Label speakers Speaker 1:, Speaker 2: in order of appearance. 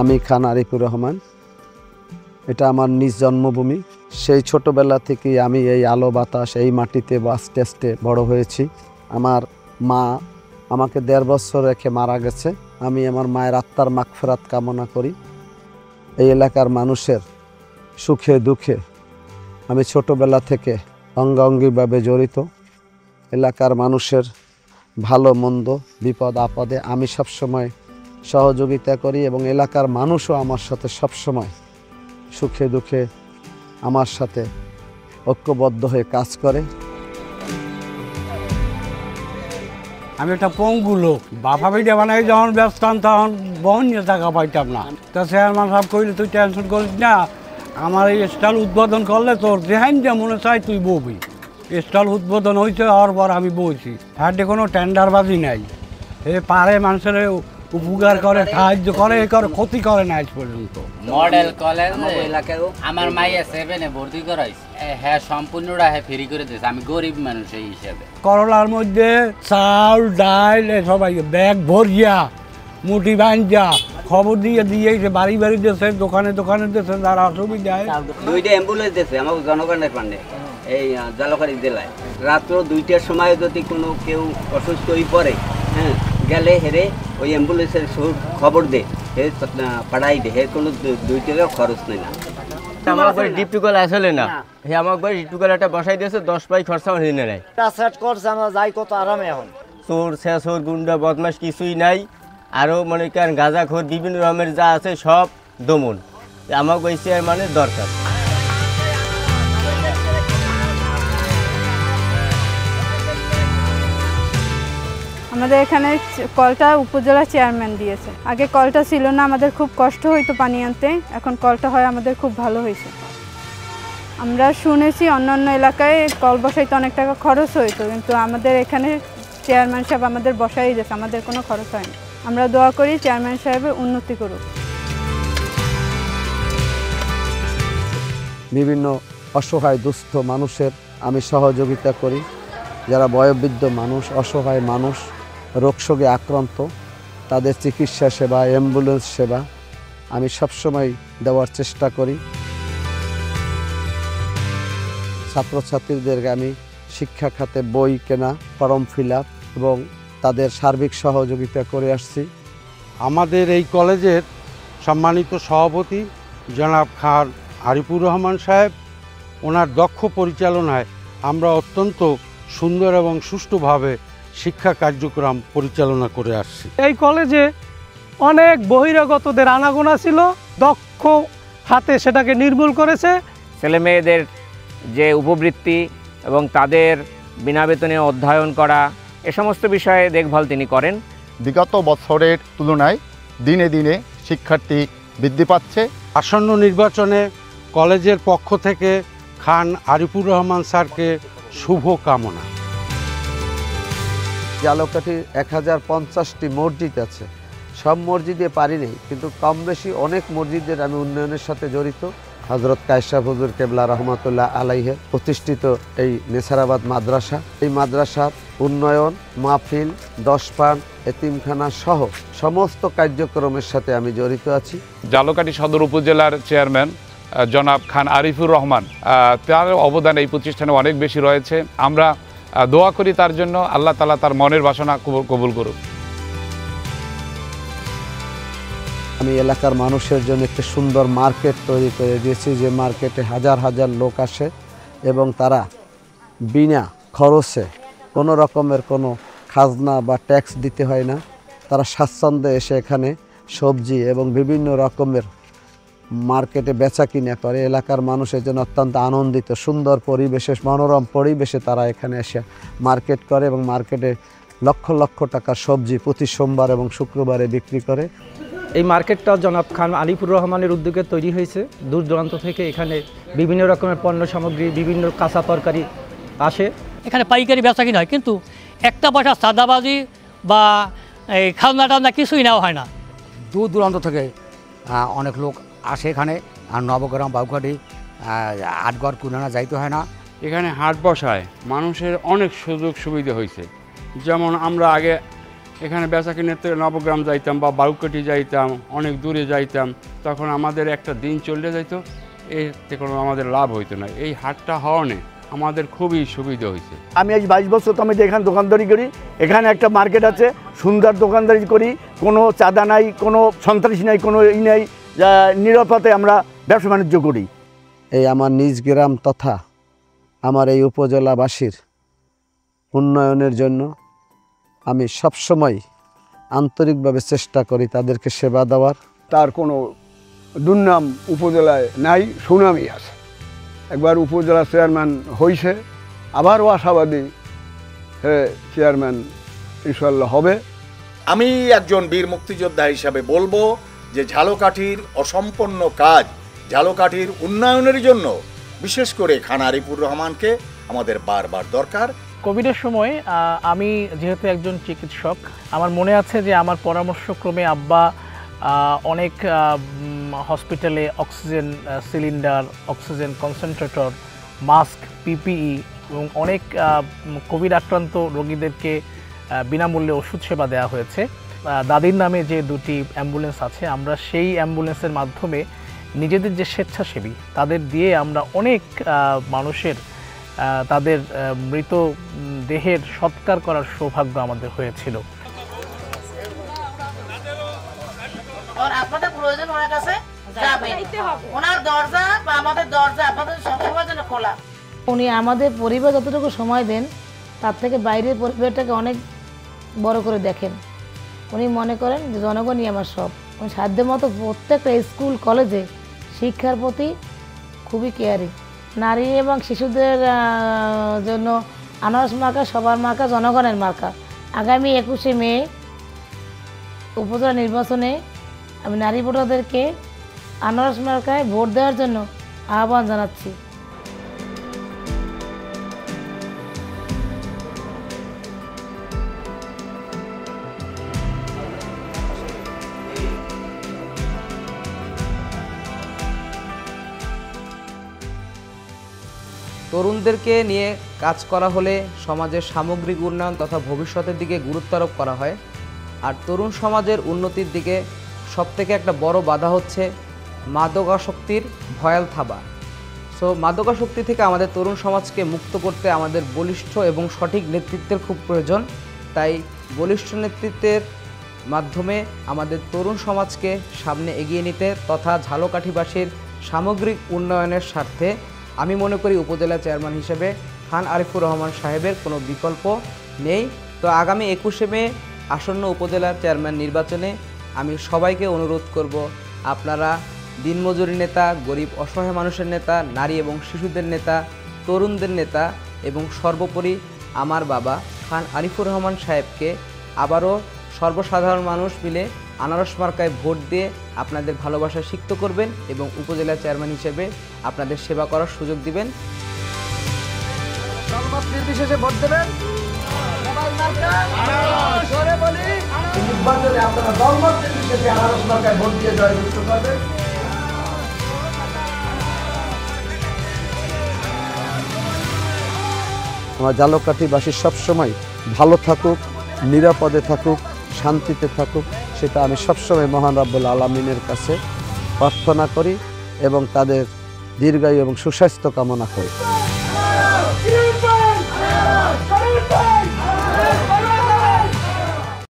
Speaker 1: আমি খান আরিফুর রহমান। এটা আমার নিজ জন্মভূমি। সেই ছোটবেলা থেকেই আমি এই আলো বাতাস এই মাটিতে বাস টেস্টে বড় হয়েছি। আমার মা আমাকে ১.৫ বছর রেখে মারা গেছে। আমি আমার মায়ের আত্মার মাগফিরাত কামনা করি। এই এলাকার মানুষের সুখে দুঃখে আমি ছোটবেলা থেকে অঙ্গাঙ্গিভাবে জড়িত। এলাকার মানুষের ভালো মন্দ বিপদ আপদে আমি সবসময় সহযোগিতা করি এবং এলাকার মানুষও আমার সাথে সবসময় সুখে দুঃখে আমার সাথে ঐক্যবদ্ধ হয়ে কাজ করে।
Speaker 2: আমি একটা পঙ্গু লোক, বাপা বেটা বানাই যখন ব্যস্তাম তখন বহন নিয়ে টাকা পাইতাম না। তা চেয়ারম্যান সাহেব কইলে তুই টেনশন করিস না, আমার এই স্টল উদ্বোধন করলে তোর যেহান যা মনে চাই তুই ববি। স্টল উদ্বোধন হয়েছে হওয়ার পর আমি বলছি, হ্যাঁ কোনো টেন্ডারবাজি নাই। এ পারে মানুষের উপকার করে, সাহায্য করে, এ করে, ক্ষতি করে না আজ পর্যন্ত।
Speaker 3: মডেল কলেজ আমার মাইয়া 7-এ ভর্তি করাইছে, হ্যাঁ সম্পূর্ণটা হ্যাঁ ফ্রি করে দিয়েছে। আমি গরিব মানুষ এই হিসাবে।
Speaker 2: করলার মধ্যে চাউল ডাল সবাই ব্যাগ ভরিয়া মুঠি বাঞ্জা খবর দিয়ে দিয়েছে, বাড়ি বাড়ি দিয়েছে, দোকানে দোকানে দিয়েছে, যারা অসুবিধায়।
Speaker 4: 2টা অ্যাম্বুলেন্স দিয়েছে আমাকে জনগণের ফান্ডে এই জালকারি জেলায়। রাত্র 2টার সময় যদি কোনো কেউ অসুস্থ হয়ে পড়ে, হ্যাঁ গেলে হেরে ওই অ্যাম্বুলেন্সের খবর দে, হে পাঠাই দে, হের কোনো 2 টাকাও খরচ নেই না।
Speaker 5: আমার উপরে ডিপটুকল আসলে না, হে আমার উপরে ডিপটুকল একটা বসাই দিয়েছে, 10 পাই খরচাও নিয়ে নেয়।
Speaker 6: সেট করছে আমরা যাই কত আরামে। এখন
Speaker 5: চোর শেষর গুন্ডা বদমাস কিছুই নাই। আরও মনে করেন গাঁজাখোর বিভিন্ন রকমের যা আছে সব দমন। আমাকে ওই চেয়ারম্যানের দরকার।
Speaker 7: আমাদের এখানে কলটা উপজেলা চেয়ারম্যান দিয়েছে। আগে কলটা ছিল না, আমাদের খুব কষ্ট হইতো পানি আনতে। এখন কলটা হয় আমাদের খুব ভালো হয়েছে। আমরা শুনেছি অন্যান্য এলাকায় কল বসাইতে অনেক টাকা খরচ হইতো, কিন্তু আমাদের এখানে চেয়ারম্যান সাহেব আমাদের বসাই দিয়েছে, আমাদের কোনো খরচ হয়নি। আমরা দোয়া করি চেয়ারম্যান সাহেবের উন্নতি করুক।
Speaker 1: বিভিন্ন অসহায় দুস্থ মানুষের আমি সহযোগিতা করি। যারা বয়োবৃদ্ধ মানুষ, অসহায় মানুষ, রোগশোকে আক্রান্ত, তাদের চিকিৎসা সেবা, অ্যাম্বুলেন্স সেবা আমি সবসময় দেওয়ার চেষ্টা করি। ছাত্রছাত্রীদেরকে আমি শিক্ষা খাতে বই কেনা, ফর্ম ফিল আপ এবং তাদের সার্বিক সহযোগিতা করে আসছি।
Speaker 2: আমাদের এই কলেজের সম্মানিত সভাপতি জনাব খান আরিফুর রহমান সাহেব, ওনার দক্ষ পরিচালনায় আমরা অত্যন্ত সুন্দর এবং সুষ্ঠুভাবে শিক্ষা কার্যক্রম পরিচালনা করে আসছি।
Speaker 8: এই কলেজে অনেক বহিরাগতদের আনাগোনা ছিল, দক্ষ হাতে সেটাকে নির্মূল করেছে।
Speaker 9: ছেলে মেয়েদের যে উপবৃত্তি এবং তাদের বিনা বেতনে অধ্যয়ন করা, এ সমস্ত বিষয়ে দেখভাল তিনি করেন।
Speaker 10: বিগত বছরের তুলনায় দিনে দিনে শিক্ষার্থী বৃদ্ধি পাচ্ছে।
Speaker 2: আসন্ন নির্বাচনে কলেজের পক্ষ থেকে খান আরিফুর রহমান স্যারকে শুভ কামনা।
Speaker 1: জালকাঠি 1050টি মসজিদ আছে, সব মসজিদে পারি নেই, কিন্তু কম বেশি অনেক মসজিদের আমি উন্নয়নের সাথে জড়িত। হজরত কায়সাফ হুজুর কেবলা রহমতুল্লাহ আলাইহের প্রতিষ্ঠিত এই নেসারাবাদ মাদ্রাসা, এই মাদ্রাসার উন্নয়ন, মাহফিল, 10 পান, এতিমখানা সহ সমস্ত কার্যক্রমের সাথে আমি জড়িত আছি।
Speaker 11: জালকাঠি সদর উপজেলার চেয়ারম্যান জনাব খান আরিফুর রহমান, তার অবদান এই প্রতিষ্ঠানে অনেক বেশি রয়েছে। আমরা দোয়া করি তার জন্য, আল্লাহ তাআলা তার মনের বাসনা কবুল করুক।
Speaker 1: আমি এলাকার মানুষের জন্য একটা সুন্দর মার্কেট তৈরি করে দিয়েছি, যে মার্কেটে হাজার হাজার লোক আসে এবং তারা বিনা খরচে কোনো রকমের কোনো খাজনা বা ট্যাক্স দিতে হয় না। তারা স্বাচ্ছন্দ্যে এসে এখানে সবজি এবং বিভিন্ন রকমের মার্কেটে বেচা কিনা করে। এলাকার মানুষের জন্য অত্যন্ত আনন্দিত, সুন্দর পরিবেশে, মনোরম পরিবেশে তারা এখানে এসে মার্কেট করে এবং মার্কেটে লক্ষ লক্ষ টাকার সবজি প্রতি সোমবার এবং শুক্রবারে বিক্রি করে।
Speaker 8: এই মার্কেটটা জনাব খান আরিফুর রহমানের উদ্যোগে তৈরি হয়েছে। দূর দূরান্ত থেকে এখানে বিভিন্ন রকমের পণ্য সামগ্রী, বিভিন্ন কাঁচা তরকারি আসে।
Speaker 12: এখানে পাইকারি বেচা কিনা হয়, কিন্তু একটা পয়সা চাঁদাবাজি বা এই খাজনা টাজনা কিছুই নেওয়া হয় না।
Speaker 13: দূর দূরান্ত থেকে অনেক লোক আসে এখানে, আর নবগ্রাম বাউকাটি আটগড় কুনানা যাইতে হয় না।
Speaker 14: এখানে হাট বসায় মানুষের অনেক সুযোগ সুবিধা হয়েছে। যেমন আমরা আগে এখানে বেচা কিনে থেকে নবগ্রাম যাইতাম বা বাউকাটি যাইতাম, অনেক দূরে যাইতাম, তখন আমাদের একটা দিন চলে যাইত, এতে কোনো আমাদের লাভ হইতো না। এই হাটটা হওয়ানে আমাদের খুবই সুবিধা হয়েছে।
Speaker 15: আমি আজ 22 বছর তো আমি এখানে দোকানদারি করি। এখানে একটা মার্কেট আছে, সুন্দর দোকানদারি করি, কোনো চাঁদা নাই, কোনো সন্ত্রাসী নাই, কোনো নাই, যা নিরাপদে আমরা ব্যবসা বাণিজ্য করি।
Speaker 1: এই আমার নিজ গ্রাম তথা আমার এই উপজেলাবাসীর উন্নয়নের জন্য আমি সবসময় আন্তরিকভাবে চেষ্টা করি তাদেরকে সেবা দেওয়ার।
Speaker 16: তার কোনো দুর্নাম উপজেলায় নাই, সুনামই আছে। একবার উপজেলা চেয়ারম্যান হয়েছে, আবারও আশাবাদী চেয়ারম্যান ইনশাল্লাহ হবে।
Speaker 17: আমি একজন বীর মুক্তিযোদ্ধা হিসাবে বলবো যে ঝালকাঠির অসম্পন্ন কাজ, ঝালকাঠির উন্নয়নের জন্য বিশেষ করে খান আরিফুর রহমানকে আমাদের বারবার দরকার।
Speaker 18: কোভিডের সময় আমি যেহেতু একজন চিকিৎসক, আমার মনে আছে যে আমার পরামর্শক্রমে আব্বা অনেক হসপিটালে oxygen cylinder, oxygen concentrator, mask, PPE এবং অনেক কোভিড আক্রান্ত রোগীদেরকে বিনামূল্যে ওষুধ সেবা দেওয়া হয়েছে। দাদির নামে যে দুটি অ্যাম্বুলেন্স আছে, আমরা সেই অ্যাম্বুলেন্সের মাধ্যমে নিজেদের যে স্বেচ্ছাসেবী তাদের দিয়ে আমরা অনেক মানুষের তাদের মৃত দেহের সৎকার করার সৌভাগ্য আমাদের হয়েছিল।
Speaker 19: আপনাদের প্রয়োজন ওনার কাছে যাবে, ওনার দরজা বা আমাদের দরজা আপনাদের সবসময়ের জন্য খোলা।
Speaker 20: উনি আমাদের পরিবার যতটুকু সময় দেন তার থেকে বাইরের পরিবারটাকে অনেক বড় করে দেখেন। উনি মনে করেন যে জনগণই আমার সব। উনি সাধ্য মতো প্রত্যেকটা স্কুল কলেজে শিক্ষার প্রতি খুবই কেয়ারিং। নারী এবং শিশুদের জন্য আনারস মার্কা সবার মার্কা, জনগণের মার্কা। আগামী 21শে মে উপজেলা নির্বাচনে আমি নারী ভোটারদেরকে আনারস মার্কায় ভোট দেওয়ার জন্য আহ্বান জানাচ্ছি।
Speaker 21: তরুণদেরকে নিয়ে কাজ করা হলে সমাজের সামগ্রিক উন্নয়ন তথা ভবিষ্যতের দিকে গুরুত্ব আরোপ করা হয়। আর তরুণ সমাজের উন্নতির দিকে সবথেকে একটা বড় বাধা হচ্ছে মাদকাসক্তির ভয়াল থাবা। সো মাদকাসক্তি থেকে আমাদের তরুণ সমাজকে মুক্ত করতে আমাদের বলিষ্ঠ এবং সঠিক নেতৃত্বের খুব প্রয়োজন। তাই বলিষ্ঠ নেতৃত্বের মাধ্যমে আমাদের তরুণ সমাজকে সামনে এগিয়ে নিতে তথা ঝালকাঠিবাসীর সামগ্রিক উন্নয়নের স্বার্থে আমি মনে করি উপজেলা চেয়ারম্যান হিসেবে খান আরিফুর রহমান সাহেবের কোনো বিকল্প নেই। তো আগামী 21শে মে আসন্ন উপজেলা চেয়ারম্যান নির্বাচনে আমি সবাইকে অনুরোধ করব, আপনারা দিনমজুরি নেতা, গরিব অসহায় মানুষের নেতা, নারী এবং শিশুদের নেতা, তরুণদের নেতা এবং সর্বোপরি আমার বাবা খান আরিফুর রহমান সাহেবকে আবারও সর্বসাধারণ মানুষ মিলে আনারস মার্কায় ভোট দিয়ে আপনাদের ভালোবাসা সিক্ত করবেন এবং উপজেলা চেয়ারম্যান হিসেবে আপনাদের সেবা করার সুযোগ দিবেন।
Speaker 22: নির্বিশেষে ভোট দেবেন। নির্বাচনে আপনারা দলমত নির্বিশেষে আনারস মার্কায় ভোট দিয়ে জয়যুক্ত করবেন।
Speaker 1: আমার ঝালকাঠিবাসী সবসময় ভালো থাকুক, নিরাপদে থাকুক, শান্তিতে থাকুক, সেটা আমি সবসময় মহান রাব্বুল আলামিনের কাছে প্রার্থনা করি এবং তাদের দীর্ঘায়ু এবং সুস্বাস্থ্য কামনা করি।